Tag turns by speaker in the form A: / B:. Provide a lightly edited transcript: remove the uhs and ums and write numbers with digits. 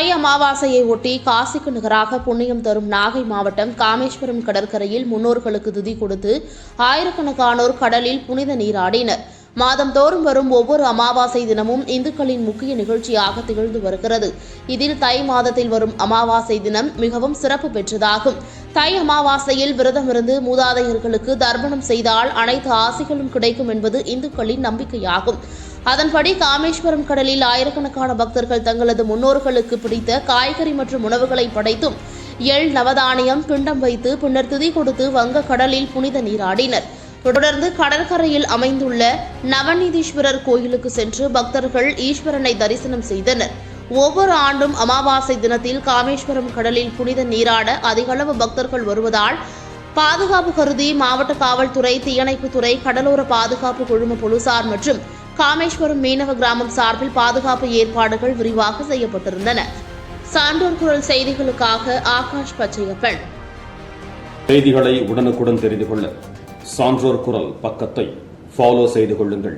A: தை அமாவாசையை ஒட்டி காசிக்கு நிகராக புண்ணியம் தரும் நாகை மாவட்டம் காமேஸ்வரம் கடற்கரையில் முன்னோர்களுக்கு திதி கொடுத்து ஆயிரக்கணக்கானோர் கடலில் புனித நீராடினர். மாதந்தோறும் வரும் ஒவ்வொரு அமாவாசை தினமும் இந்துக்களின் முக்கிய நிகழ்ச்சியாக திகழ்ந்து வருகிறது. இதில் தை மாதத்தில் வரும் அமாவாசை தினம் மிகவும் சிறப்பு பெற்றதாகும். தை அமாவாசையில் விரதமிருந்து மூதாதையர்களுக்கு தர்ப்பணம் செய்தால் அனைத்து ஆசைகளும் கிடைக்கும் என்பது இந்துக்களின் நம்பிக்கையாகும். அதன்படி காமேஸ்வரம் கடலில் ஆயிரக்கணக்கான பக்தர்கள் தங்களது முன்னோர்களுக்கு பிடித்த காய்கறி மற்றும் உணவுகளை படைத்தும் எள் நவதானியம் பிண்டம் வைத்து பின்னர் திதி கொடுத்து வங்க கடலில் புனித நீராடினர். தொடர்ந்து கடற்கரையில் அமைந்துள்ள நவநீதீஸ்வரர் கோயிலுக்கு சென்று பக்தர்கள் ஈஸ்வரனை தரிசனம் செய்தனர். ஒவ்வொரு ஆண்டும் அமாவாசை தினத்தில் காமேஸ்வரம் கடலில் புனித நீராட அதிகளவு பக்தர்கள் வருவதால் பாதுகாப்பு கருதி மாவட்ட காவல்துறை, தீயணைப்புத்துறை, கடலோர பாதுகாப்பு குழும போலீசார் மற்றும் காமேஸ்வரம் மீனவ கிராமம் சார்பில் பாதுகாப்பு ஏற்பாடுகள் விரிவாக செய்யப்பட்டிருந்தன. சான்றோர் குரல் செய்திகளுக்காக ஆகாஷ் பச்சையப்பன்.
B: செய்திகளை உடனுக்குடன் தெரிந்து கொள்ள சான்றோர் குரல் பக்கத்தை ஃபாலோ செய்து கொள்ளுங்கள்.